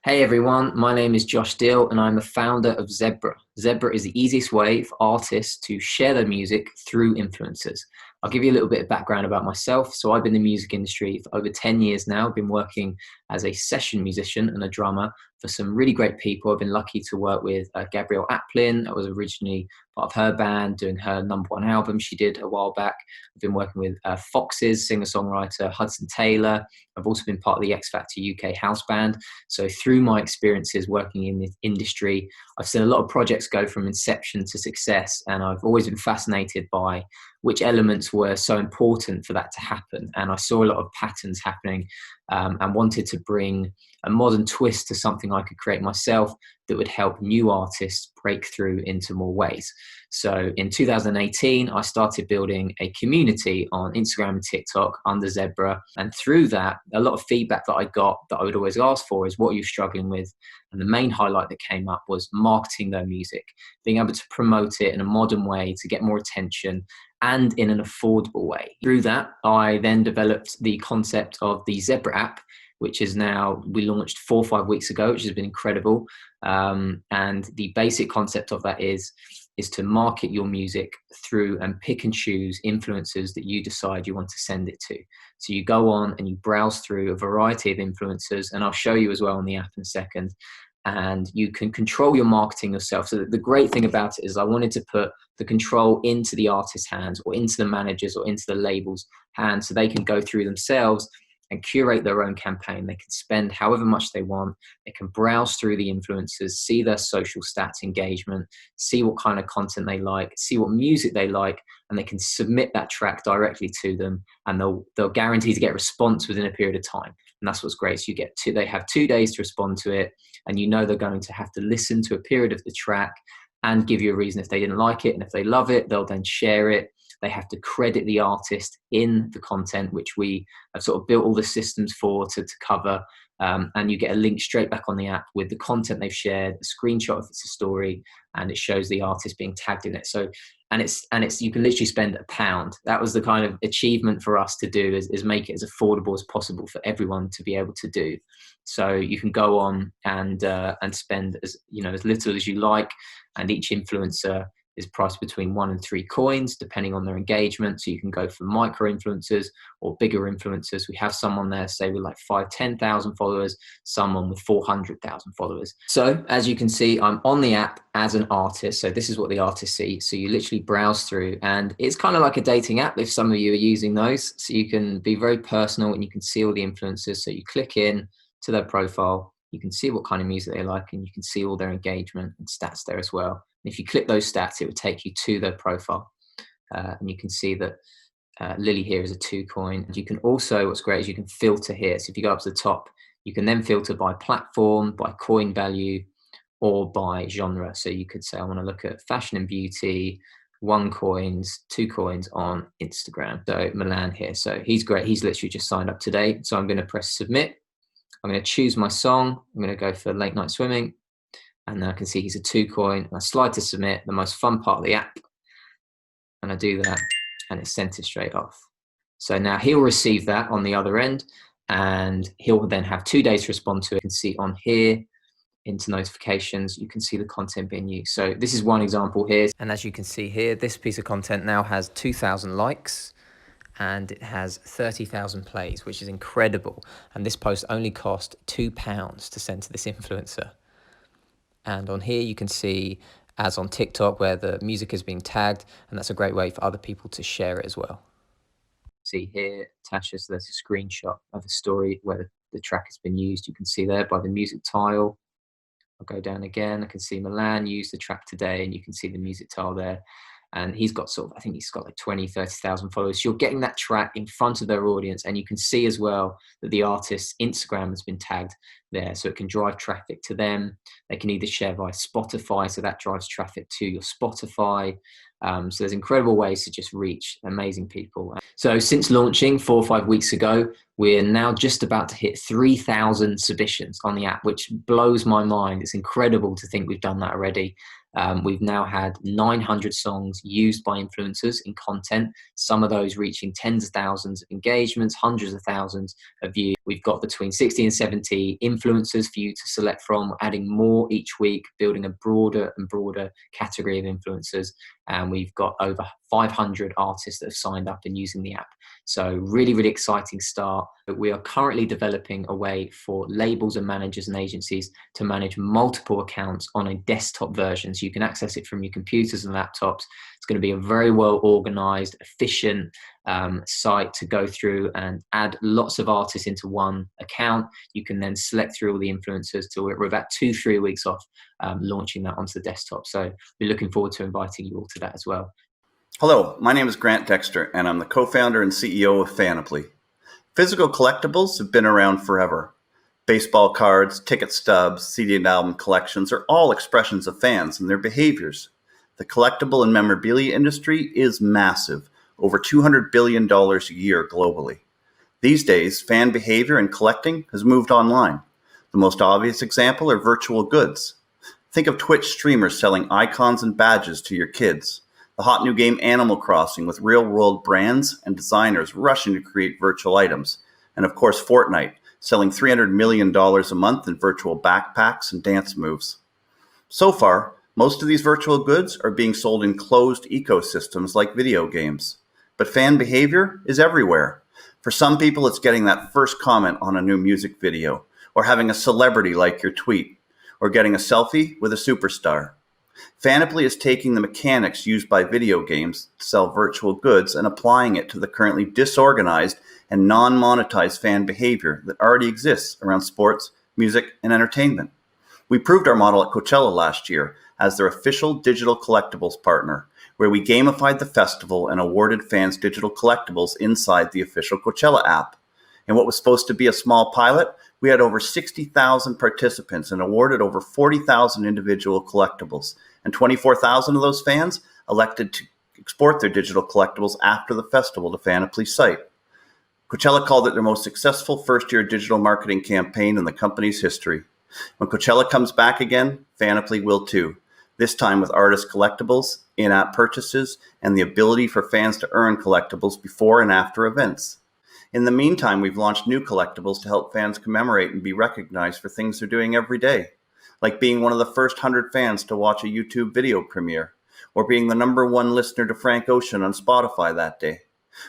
Hey everyone, my name is Josh Dill and I'm the founder of Zebr. Zebr is the easiest way for artists to share their music through influencers. I'll give you a little bit of background about myself. So I've been in the music industry for over 10 years now. I've been working as a session musician and a drummer for some really great people. I've been lucky to work with Gabrielle Aplin. I was originally part of her band doing her #1 album she did a while back. I've been working with Fox's singer-songwriter Hudson Taylor. I've also been part of the X Factor UK house band. So through my experiences working in the industry, I've seen a lot of projects go from inception to success, and I've always been fascinated by which elements were so important for that to happen. And I saw a lot of patterns happening and wanted to bring a modern twist to something I could create myself that would help new artists break through into more ways. So in 2018, I started building a community on Instagram and TikTok under Zebr. And through that, a lot of feedback that I got that I would always ask for is, what are you struggling with? And the main highlight that came up was marketing their music, being able to promote it in a modern way to get more attention and in an affordable way. Through that, I then developed the concept of the Zebr app, which is now, we launched 4 or 5 weeks ago, which has been incredible. And the basic concept of that is to market your music through and pick and choose influencers that you decide you want to send it to. So you go on and you browse through a variety of influencers, and I'll show you as well on the app in a second. And you can control your marketing yourself. So the great thing about it is I wanted to put the control into the artist's hands, or into the managers, or into the label's hands, so they can go through themselves and curate their own campaign. They can spend however much they want. They can browse through the influencers, see their social stats, engagement, see what kind of content they like, see what music they like, and they can submit that track directly to them, and they'll guarantee to get a response within a period of time. And that's what's great. So they have 2 days to respond to it, and you know they're going to have to listen to a period of the track and give you a reason if they didn't like it. And if they love it, they'll then share it. They have to credit the artist in the content, which we have sort of built all the systems for to cover. And you get a link straight back on the app with the content they've shared, a screenshot if it's a story, and it shows the artist being tagged in it. So, and it's you can literally spend £1. That was the kind of achievement for us to do, is make it as affordable as possible for everyone to be able to do. So you can go on and spend as little as you like, and each influencer is priced between 1 and 3 coins, depending on their engagement. So you can go for micro influencers or bigger influencers. We have someone there, say, with like 5,000-10,000 followers, someone with 400,000 followers. So as you can see, I'm on the app as an artist. So this is what the artists see. So you literally browse through, and it's kind of like a dating app if some of you are using those. So you can be very personal and you can see all the influencers. So you click in to their profile, you can see what kind of music they like, and you can see all their engagement and stats there as well. And if you click those stats, it would take you to their profile. And you can see that Lily here is a 2 coin. And you can also, what's great is you can filter here. So if you go up to the top, you can then filter by platform, by coin value, or by genre. So you could say, I want to look at fashion and beauty, 1 coins, 2 coins on Instagram. So Milan here. So he's great. He's literally just signed up today. So I'm going to press submit. I'm going to choose my song. I'm going to go for Late Night Swimming. And then I can see he's a 2 coin. And I slide to submit, the most fun part of the app. And I do that, and it's sent it straight off. So now he'll receive that on the other end, and he'll then have 2 days to respond to it. You can see on here, into notifications, you can see the content being used. So this is one example here. And as you can see here, this piece of content now has 2,000 likes. And it has 30,000 plays, which is incredible. And this post only cost £2 to send to this influencer. And on here you can see, as on TikTok, where the music is being tagged, and that's a great way for other people to share it as well. See here, Tasha, so there's a screenshot of the story where the track has been used. You can see there by the music tile. I'll go down again. I can see Milan used the track today, and you can see the music tile there. And he's got I think he's got like 20,000-30,000 followers. So you're getting that track in front of their audience, and you can see as well that the artist's Instagram has been tagged there. So it can drive traffic to them. They can either share via Spotify, so that drives traffic to your Spotify. So there's incredible ways to just reach amazing people. So since launching 4 or 5 weeks ago, we're now just about to hit 3,000 submissions on the app, which blows my mind. It's incredible to think we've done that already. We've now had 900 songs used by influencers in content, some of those reaching tens of thousands of engagements, hundreds of thousands of views. We've got between 60 and 70 influencers for you to select from, adding more each week, building a broader and broader category of influencers. And we've got over 500 artists that have signed up and using the app. So really, really exciting start. We are currently developing a way for labels and managers and agencies to manage multiple accounts on a desktop version. So you can access it from your computers and laptops. It's going to be a very well organized, efficient site to go through and add lots of artists into one account. You can then select through all the influencers. We're about 2-3 weeks off launching that onto the desktop. So we're looking forward to inviting you all to that as well. Hello, my name is Grant Dexter, and I'm the co-founder and CEO of Fanaply. Physical collectibles have been around forever. Baseball cards, ticket stubs, CD and album collections are all expressions of fans and their behaviors. The collectible and memorabilia industry is massive, over $200 billion a year globally. These days, fan behavior and collecting has moved online. The most obvious example are virtual goods. Think of Twitch streamers selling icons and badges to your kids. The hot new game Animal Crossing with real-world brands and designers rushing to create virtual items. And of course, Fortnite, selling $300 million a month in virtual backpacks and dance moves. So far, most of these virtual goods are being sold in closed ecosystems like video games. But fan behavior is everywhere. For some people, it's getting that first comment on a new music video, or having a celebrity like your tweet, or getting a selfie with a superstar. Fanaply is taking the mechanics used by video games to sell virtual goods and applying it to the currently disorganized and non-monetized fan behavior that already exists around sports, music, and entertainment. We proved our model at Coachella last year as their official digital collectibles partner, where we gamified the festival and awarded fans digital collectibles inside the official Coachella app. In what was supposed to be a small pilot, we had over 60,000 participants and awarded over 40,000 individual collectibles, and 24,000 of those fans elected to export their digital collectibles after the festival to Fanaply's site. Coachella called it their most successful first-year digital marketing campaign in the company's history. When Coachella comes back again, Fanaply will too, this time with artist collectibles, in-app purchases, and the ability for fans to earn collectibles before and after events. In the meantime, we've launched new collectibles to help fans commemorate and be recognized for things they're doing every day, like being one of the first 100 fans to watch a YouTube video premiere, or being the #1 listener to Frank Ocean on Spotify that day,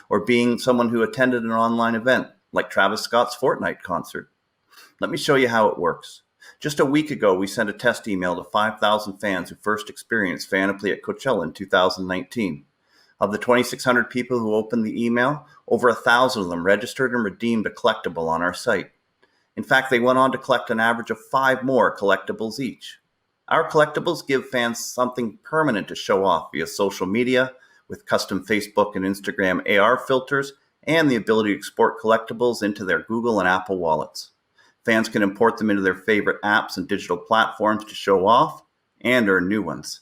or being someone who attended an online event, like Travis Scott's Fortnite concert. Let me show you how it works. Just a week ago, we sent a test email to 5,000 fans who first experienced Fanaply at Coachella in 2019. Of the 2,600 people who opened the email, over 1,000 of them registered and redeemed a collectible on our site. In fact, they went on to collect an average of 5 more collectibles each. Our collectibles give fans something permanent to show off via social media, with custom Facebook and Instagram AR filters, and the ability to export collectibles into their Google and Apple wallets. Fans can import them into their favorite apps and digital platforms to show off and earn new ones.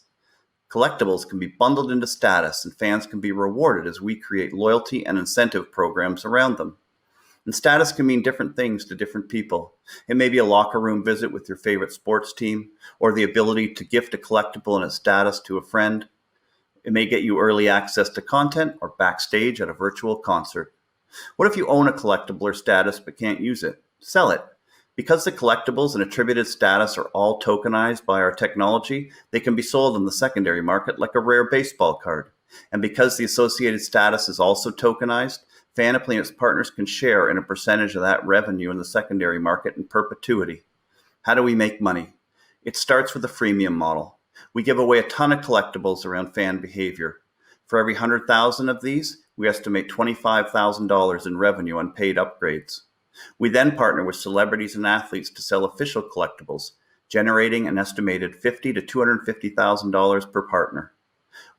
Collectibles can be bundled into status, and fans can be rewarded as we create loyalty and incentive programs around them. And status can mean different things to different people. It may be a locker room visit with your favorite sports team, or the ability to gift a collectible in its status to a friend. It may get you early access to content or backstage at a virtual concert. What if you own a collectible or status but can't use it? Sell it. Because the collectibles and attributed status are all tokenized by our technology, they can be sold in the secondary market like a rare baseball card. And because the associated status is also tokenized, Fanaply and its partners can share in a percentage of that revenue in the secondary market in perpetuity. How do we make money? It starts with a freemium model. We give away a ton of collectibles around fan behavior. For every 100,000 of these, we estimate $25,000 in revenue on paid upgrades. We then partner with celebrities and athletes to sell official collectibles, generating an estimated $50,000 to $250,000 per partner.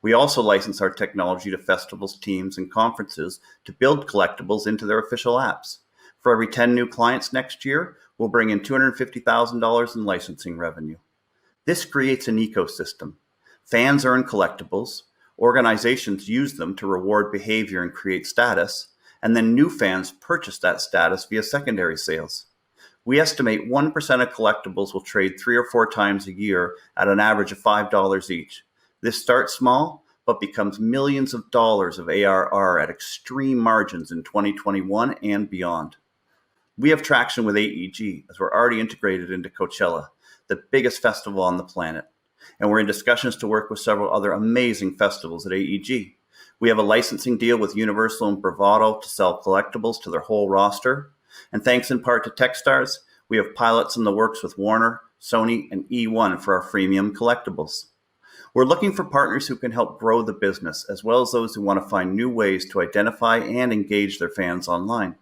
We also license our technology to festivals, teams, and conferences to build collectibles into their official apps. For every 10 new clients next year, we'll bring in $250,000 in licensing revenue. This creates an ecosystem. Fans earn collectibles, organizations use them to reward behavior and create status, and then new fans purchase that status via secondary sales. We estimate 1% of collectibles will trade 3 or 4 times a year at an average of $5 each. This starts small, but becomes millions of dollars of ARR at extreme margins in 2021 and beyond. We have traction with AEG as we're already integrated into Coachella, the biggest festival on the planet. And we're in discussions to work with several other amazing festivals at AEG. We have a licensing deal with Universal and Bravado to sell collectibles to their whole roster. And thanks in part to Techstars, we have pilots in the works with Warner, Sony, and E1 for our freemium collectibles. We're looking for partners who can help grow the business, as well as those who want to find new ways to identify and engage their fans online.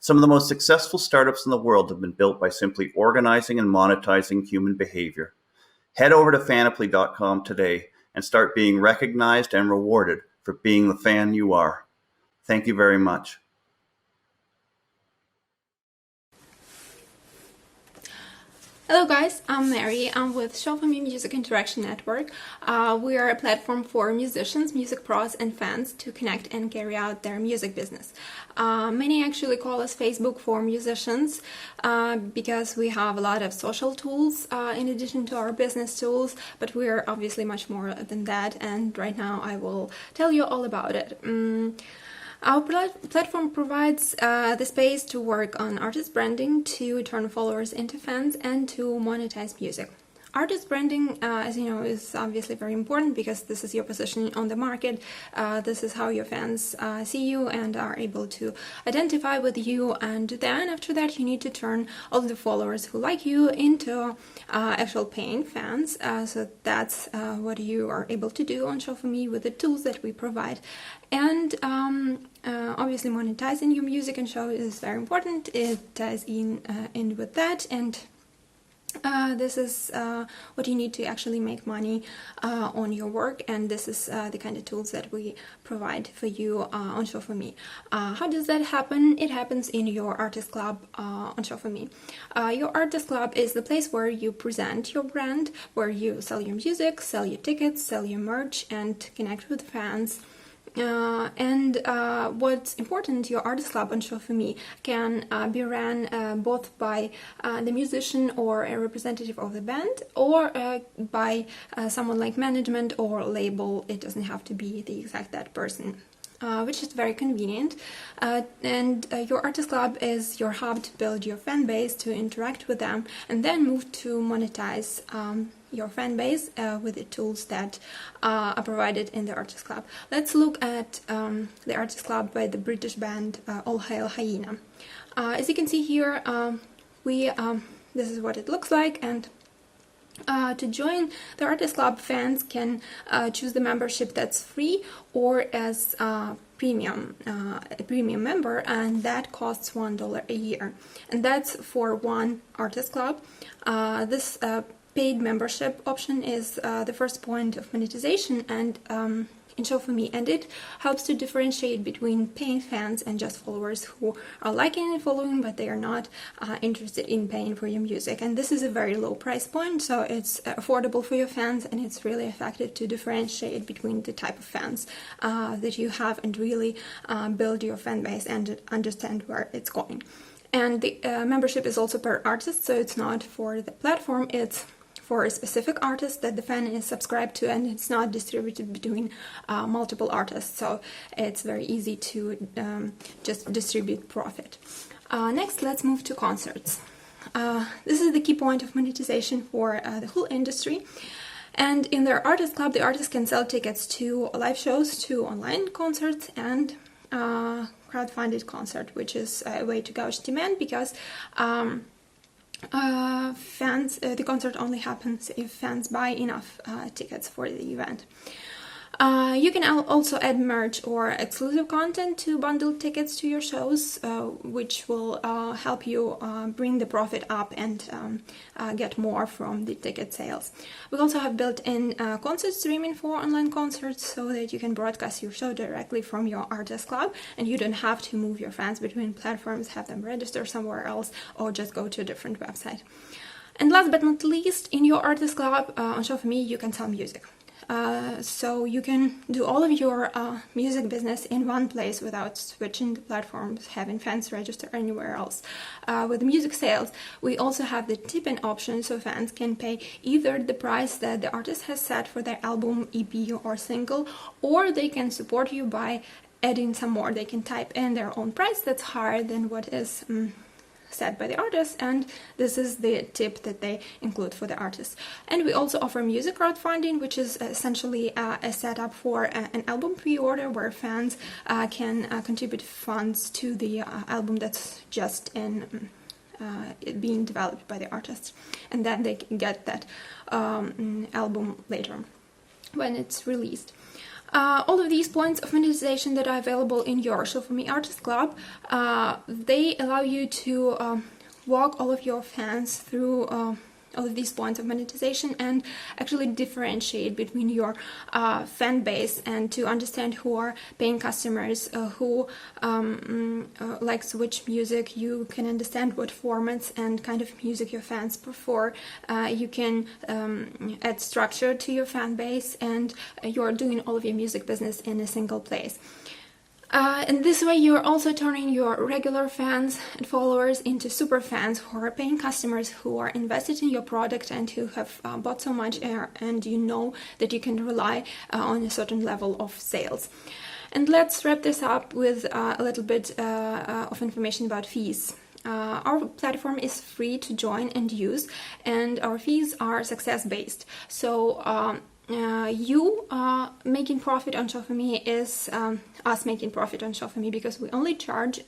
Some of the most successful startups in the world have been built by simply organizing and monetizing human behavior. Head over to Fanaply.com today and start being recognized and rewarded for being the fan you are. Thank you very much. Hello guys, I'm Mary. I'm with Show For Me Music Interaction Network. We are a platform for musicians, music pros, and fans to connect and carry out their music business. Many actually call us Facebook for musicians because we have a lot of social tools in addition to our business tools, but we're obviously much more than that, and right now I will tell you all about it. Our platform provides the space to work on artist branding, to turn followers into fans, and to monetize music. Artist branding, as you know, is obviously very important because this is your position on the market. This is how your fans see you and are able to identify with you. And then after that, you need to turn all the followers who like you into actual paying fans. So that's what you are able to do on Show For Me with the tools that we provide. And obviously monetizing your music and show is very important. It ties in with that, and this is what you need to actually make money on your work, and this is the kind of tools that we provide for you on Show For Me. How does that happen? It happens in your artist club on Show For Me. Your artist club is the place where you present your brand, where you sell your music, sell your tickets, sell your merch, and connect with fans. What's important, your artist club on Show For Me can be ran both by the musician or a representative of the band, or by someone like management or label. It doesn't have to be the exact that person. Which is very convenient. Your artist club is your hub to build your fan base, to interact with them, and then move to monetize your fan base with the tools that are provided in the artist club. Let's look at the artist club by the British band All Hail Hyena. As you can see here, this is what it looks like, and to join the artist club, fans can choose the membership that's free or as a premium member, and that costs $1 a year, and that's for one artist club. This paid membership option is the first point of monetization and in Show For Me, and it helps to differentiate between paying fans and just followers who are liking and following, but they are not interested in paying for your music. And this is a very low price point, so it's affordable for your fans, and it's really effective to differentiate between the type of fans that you have and really build your fan base and understand where it's going. And the membership is also per artist, so it's not for the platform, it's for a specific artist that the fan is subscribed to, and it's not distributed between multiple artists, so it's very easy to just distribute profit. Next, let's move to concerts. This is the key point of monetization for the whole industry. And in their artist club, the artist can sell tickets to live shows, to online concerts, and crowdfunded concert, which is a way to gauge demand because the concert only happens if fans buy enough tickets for the event. You can also add merch or exclusive content to bundle tickets to your shows, which will help you bring the profit up and get more from the ticket sales. We also have built-in concert streaming for online concerts so that you can broadcast your show directly from your artist club, and you don't have to move your fans between platforms, have them register somewhere else, or just go to a different website. And last but not least, in your artist club on Show For Me, you can sell music. So you can do all of your music business in one place without switching the platforms, having fans register anywhere else. With music sales, we also have the tip-in option, so fans can pay either the price that the artist has set for their album, EP, or single, or they can support you by adding some more. They can type in their own price that's higher than what is set by the artist, and this is the tip that they include for the artist. And we also offer music crowdfunding, which is essentially a setup for an album pre-order where fans can contribute funds to the album that's just in being developed by the artist, and then they can get that album later when it's released. All of these points of monetization that are available in your Show For Me Artist Club, they allow you to walk all of your fans through all of these points of monetization and actually differentiate between your fan base and to understand who are paying customers, who likes which music. You can understand what formats and kind of music your fans prefer. You can add structure to your fan base, and you're doing all of your music business in a single place. And this way you're also turning your regular fans and followers into super fans who are paying customers who are invested in your product and who have bought so much, and you know that you can rely on a certain level of sales. And let's wrap this up with a little bit of information about fees. Our platform is free to join and use, and our fees are success-based. So you making profit on Show For Me is us making profit on Show For Me, because we only charge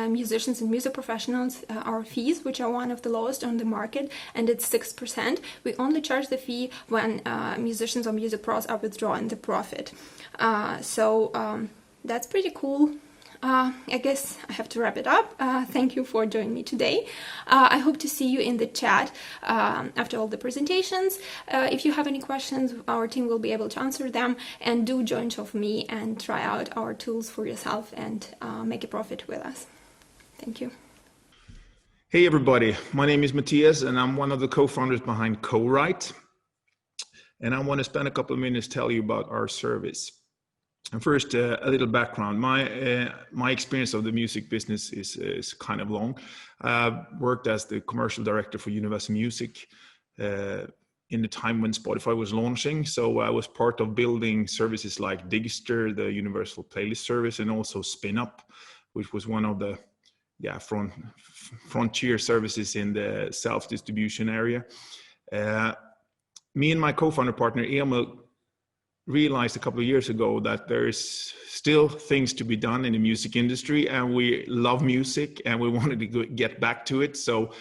musicians and music professionals our fees, which are one of the lowest on the market, and it's 6%. We only charge the fee when musicians or music pros are withdrawing the profit. So that's pretty cool. I guess I have to wrap it up. Thank you for joining me today. I hope to see you in the chat after all the presentations. If you have any questions, our team will be able to answer them. And do join Show For Me and try out our tools for yourself and make a profit with us. Thank you. Hey everybody, my name is Mattias and I'm one of the co-founders behind Corite. And I want to spend a couple of minutes tell you about our service. And first, a little background. My experience of the music business is kind of long. I've worked as the commercial director for Universal Music in the time when Spotify was launching. So I was part of building services like Dexter, the universal playlist service, and also SpinUp, which was one of the frontier services in the self-distribution area. Me and my co-founder partner, Emil, realized a couple of years ago that there's still things to be done in the music industry, and we love music and we wanted to get back to it. So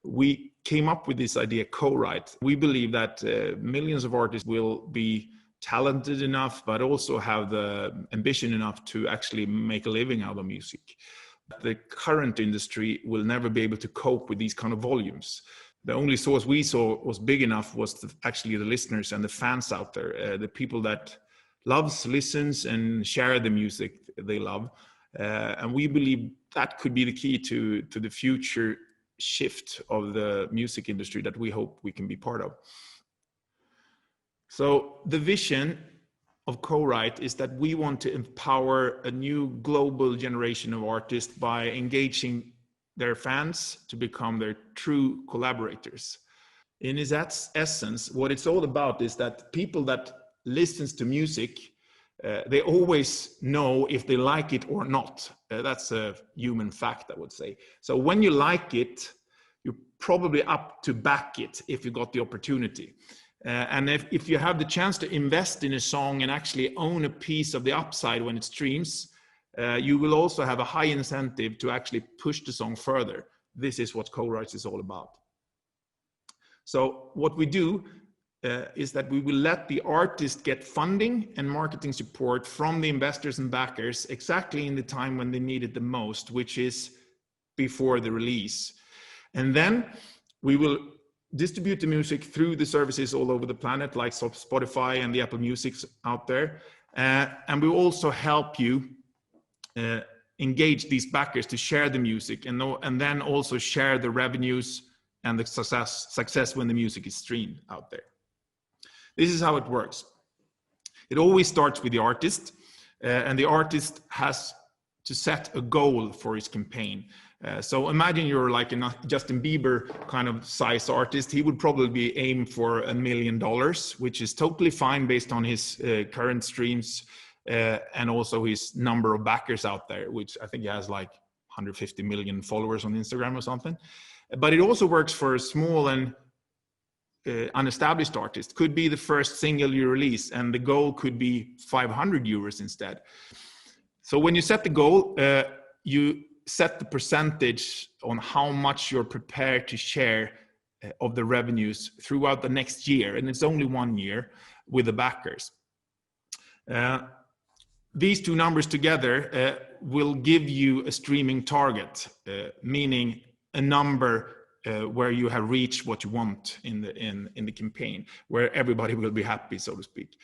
we came up with this idea, Corite. We believe that millions of artists will be talented enough, but also have the ambition enough to actually make a living out of music. The current industry will never be able to cope with these kind of volumes. The only source we saw was big enough was actually the listeners and the fans out there, the people that loves, listens, and share the music they love. And we believe that could be the key to the future shift of the music industry that we hope we can be part of. So the vision of Corite is that we want to empower a new global generation of artists by engaging their fans to become their true collaborators. In its essence, what it's all about is that people that listens to music, they always know if they like it or not. That's a human fact, I would say. So when you like it, you're probably up to back it if you got the opportunity. And if you have the chance to invest in a song and actually own a piece of the upside when it streams, you will also have a high incentive to actually push the song further. This is what Corite is all about. So what we do is that we will let the artist get funding and marketing support from the investors and backers exactly in the time when they need it the most, which is before the release. And then we will distribute the music through the services all over the planet, like Spotify and the Apple Music out there. And we also help you engage these backers to share the music and then also share the revenues and the success when the music is streamed out there. This is how it works. It always starts with the artist, and the artist has to set a goal for his campaign. So imagine you're like a Justin Bieber kind of size artist. He would probably aim for $1 million, which is totally fine based on his current streams and also his number of backers out there, which I think he has like 150 million followers on Instagram or something. But it also works for a small and unestablished artist. Could be the first single you release, and the goal could be 500 euros instead. So when you set the goal, you set the percentage on how much you're prepared to share of the revenues throughout the next year, and it's only 1 year with the backers. These two numbers together will give you a streaming target, meaning a number where you have reached what you want in the campaign, where everybody will be happy, so to speak.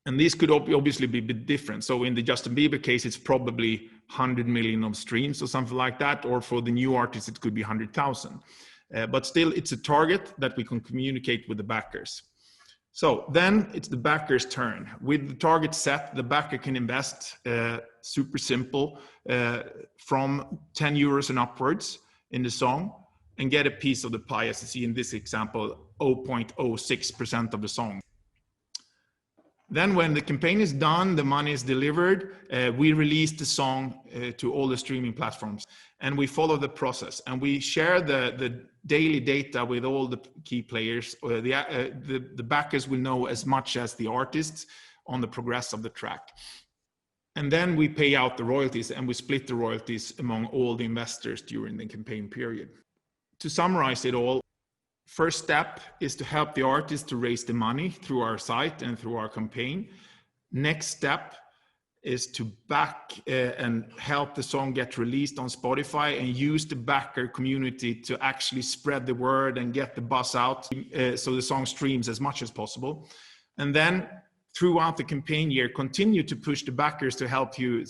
And this could obviously be a bit different. So in the Justin Bieber case, it's probably 100 million of streams or something like that. Or for the new artist, it could be 100,000. But still, it's a target that we can communicate with the backers. So then it's the backer's turn. With the target set, the backer can invest, super simple, from 10 euros and upwards in the song and get a piece of the pie, as you see in this example, 0.06% of the song. Then when the campaign is done, the money is delivered, we release the song to all the streaming platforms, and we follow the process, and we share the daily data with all the key players. The backers will know as much as the artists on the progress of the track. And then we pay out the royalties, and we split the royalties among all the investors during the campaign period. To summarize it all, first step is to help the artist to raise the money through our site and through our campaign. Next step is to back and help the song get released on Spotify and use the backer community to actually spread the word and get the buzz out so the song streams as much as possible. And then throughout the campaign year, continue to push the backers to help you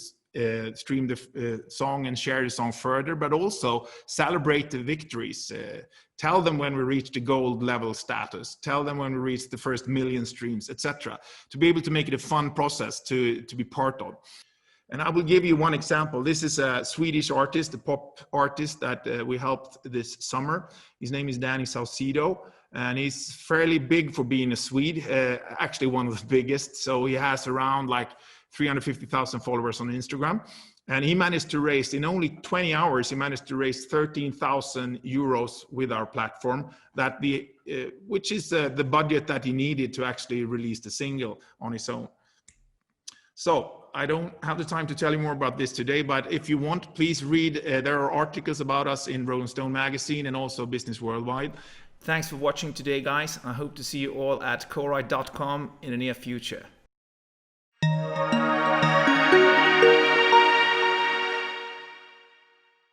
stream the song and share the song further, but also celebrate the victories. Tell them when we reach the gold level status. Tell them when we reach the first 1 million streams, etc. To be able to make it a fun process to be part of. And I will give you one example. This is a Swedish artist, a pop artist that we helped this summer. His name is Danny Saucedo, and he's fairly big for being a Swede, actually one of the biggest. So he has around like 350,000 followers on Instagram. And he managed to raise, in only 20 hours, he managed to raise 13,000 euros with our platform, which is the budget that he needed to actually release the single on his own. So I don't have the time to tell you more about this today, but if you want, please read. There are articles about us in Rolling Stone magazine and also Business Worldwide. Thanks for watching today, guys. I hope to see you all at corite.com in the near future.